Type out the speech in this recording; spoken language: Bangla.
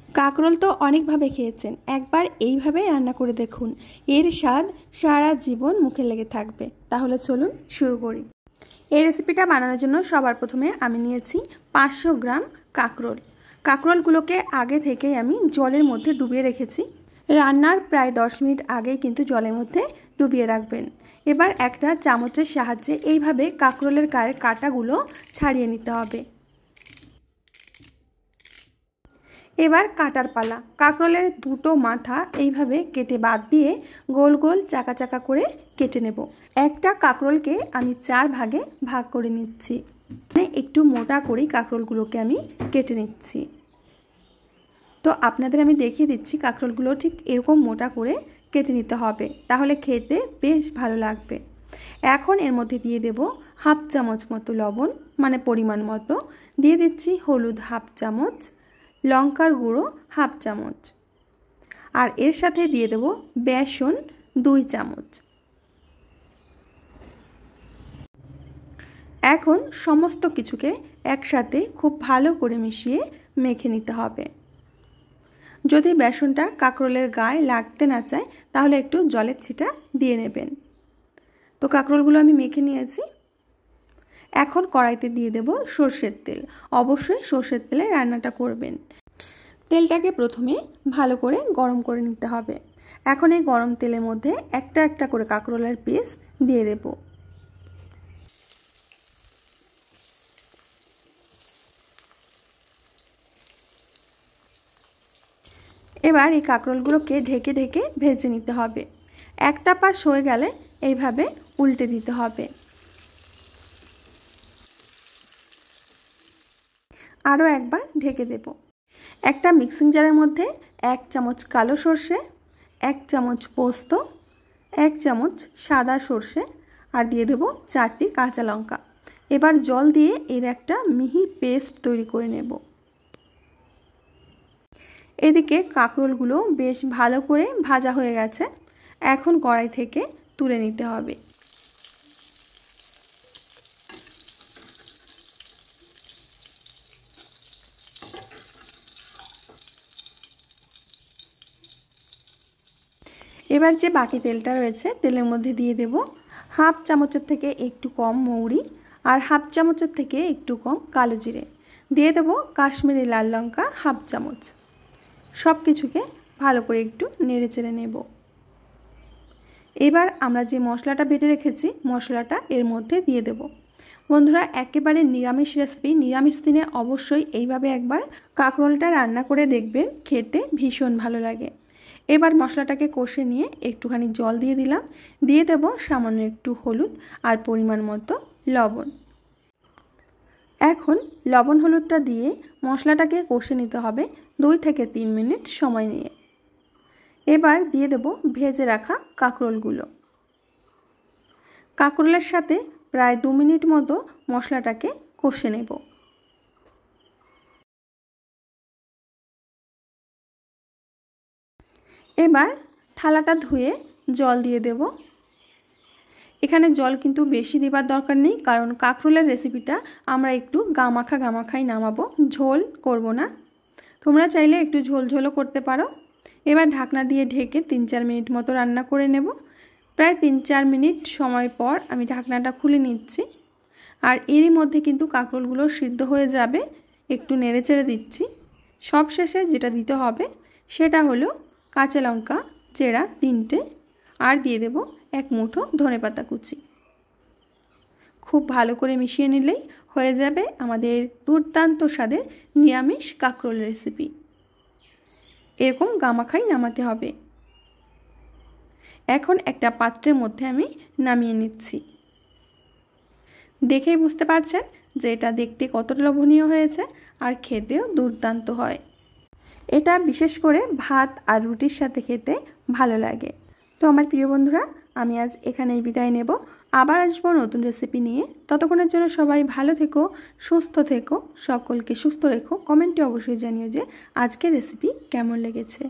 কাঁকরোল তো অনেকভাবে খেয়েছেন, একবার এইভাবে রান্না করে দেখুন, এর স্বাদ সারা জীবন মুখে লেগে থাকবে। তাহলে চলুন শুরু করি। এই রেসিপিটা বানানোর জন্য সবার প্রথমে আমি নিয়েছি 500 গ্রাম কাঁকরোল। কাঁকরোলগুলোকে আগে থেকেই আমি জলের মধ্যে ডুবিয়ে রেখেছি। রান্নার প্রায় 10 মিনিট আগেই কিন্তু জলের মধ্যে ডুবিয়ে রাখবেন। এবার একটা চামচের সাহায্যে এইভাবে কাঁকরোলের গায়ের কাঁটাগুলো ছাড়িয়ে নিতে হবে। এবার কাটার পালা। কাঁকরোলের দুটো মাথা এইভাবে কেটে বাদ দিয়ে গোল গোল চাকা চাকা করে কেটে নেব। একটা কাঁকরোলকে আমি 4 ভাগে ভাগ করে নিচ্ছি। একটু মোটা করেই কাঁকরোলগুলোকে আমি কেটে নিচ্ছি। তো আপনাদের আমি দেখিয়ে দিচ্ছি, কাঁকরোলগুলো ঠিক এরকম মোটা করে কেটে নিতে হবে, তাহলে খেতে বেশ ভালো লাগবে। এখন এর মধ্যে দিয়ে দেব হাফ চামচ মতো লবণ, মানে পরিমাণ মতো। দিয়ে দিচ্ছি হলুদ হাফ চামচ, লঙ্কার গুঁড়ো হাফ চামচ, আর এর সাথে দিয়ে দেব বেসন 2 চামচ। এখন সমস্ত কিছুকে একসাথে খুব ভালো করে মিশিয়ে মেখে নিতে হবে। যদি বেসনটা কাঁকরোলের গায়ে লাগতে না চায় তাহলে একটু জলের ছিটা দিয়ে নেবেন। তো কাঁকরোলগুলো আমি মেখে নিয়েছি। এখন কড়াইতে দিয়ে দেব সর্ষের তেল। অবশ্যই সর্ষের তেলে রান্নাটা করবেন। তেলটাকে প্রথমে ভালো করে গরম করে নিতে হবে। এখন এই গরম তেলের মধ্যে একটা একটা করে কাঁকরোলের পিস দিয়ে দেব। এবার এই কাঁকরোলগুলোকে ঢেকে ঢেকে ভেজে নিতে হবে। একটা পাশ হয়ে গেলে এইভাবে উল্টে দিতে হবে। আরও একবার ঢেকে দেব। একটা মিক্সিং জারের মধ্যে 1 চামচ কালো সর্ষে, 1 চামচ পোস্ত, 1 চামচ সাদা সর্ষে আর দিয়ে দেব 4টি কাঁচা লঙ্কা। এবার জল দিয়ে এর একটা মিহি পেস্ট তৈরি করে নেব। এদিকে কাঁকরোলগুলো বেশ ভালো করে ভাজা হয়ে গেছে। এখন কড়াই থেকে তুলে নিতে হবে। এবার যে বাকি তেলটা রয়েছে তেলের মধ্যে দিয়ে দেব হাফ চামচের থেকে একটু কম মৌরি আর হাফ চামচের থেকে একটু কম কালো জিরে। দিয়ে দেব কাশ্মীরি লাল লঙ্কা হাফ চামচ। সব কিছুকে ভালো করে একটু নেড়ে চেড়ে নেব। এবার আমরা যে মশলাটা বেটে রেখেছি মশলাটা এর মধ্যে দিয়ে দেব। বন্ধুরা, একেবারে নিরামিষ রেসিপি, নিরামিষ দিনে অবশ্যই এইভাবে একবার কাঁকরোলটা রান্না করে দেখবেন, খেতে ভীষণ ভালো লাগে। এবার মশলাটাকে কষে নিয়ে একটুখানি জল দিয়ে দিলাম। দিয়ে দেব সামান্য একটু হলুদ আর পরিমাণ মতো লবণ। এখন লবণ হলুদটা দিয়ে মশলাটাকে কষে নিতে হবে 2 থেকে 3 মিনিট সময় নিয়ে। এবার দিয়ে দেব ভেজে রাখা কাঁকরোলগুলো। কাঁকরোলের সাথে প্রায় 2 মিনিট মতো মশলাটাকে কষে নেব। এবার থালাটা ধুয়ে জল দিয়ে দেব। এখানে জল কিন্তু বেশি দেবার দরকার নেই, কারণ কাঁকরোলের রেসিপিটা আমরা একটু গামাখাই নামাবো, ঝোল করব না। তোমরা চাইলে একটু ঝোল ঝোলও করতে পারো। এবার ঢাকনা দিয়ে ঢেকে 3-4 মিনিট মতো রান্না করে নেব। প্রায় 3-4 মিনিট সময় পর আমি ঢাকনাটা খুলে নিচ্ছি। আর এরই মধ্যে কিন্তু কাঁকরোলগুলো সিদ্ধ হয়ে যাবে। একটু নেড়ে চেড়ে দিচ্ছি। সবশেষে যেটা দিতে হবে সেটা হলো কাঁচা লঙ্কা চেরা 3টে আর দিয়ে দেব 1 মুঠো ধনেপাতা কুচি। খুব ভালো করে মিশিয়ে নিলেই হয়ে যাবে আমাদের দুর্দান্ত স্বাদের নিরামিষ কাঁকরোল রেসিপি। এরকম গামাখাই নামাতে হবে। এখন একটা পাত্রের মধ্যে আমি নামিয়ে নিচ্ছি। দেখেই বুঝতে পারছেন যে এটা দেখতে কতটা লোভনীয় হয়েছে আর খেতেও দুর্দান্ত হয়। এটা বিশেষ করে ভাত আর রুটির সাথে খেতে ভালো লাগে। তো আমার প্রিয় বন্ধুরা, আমি আজ এখানেই বিদায় নেব। আবার আসবো নতুন রেসিপি নিয়ে। ততক্ষণের জন্য সবাই ভালো থেকো, সুস্থ থেকো, সকলকে সুস্থ রেখো। কমেন্টে অবশ্যই জানিও যে আজকের রেসিপি কেমন লেগেছে।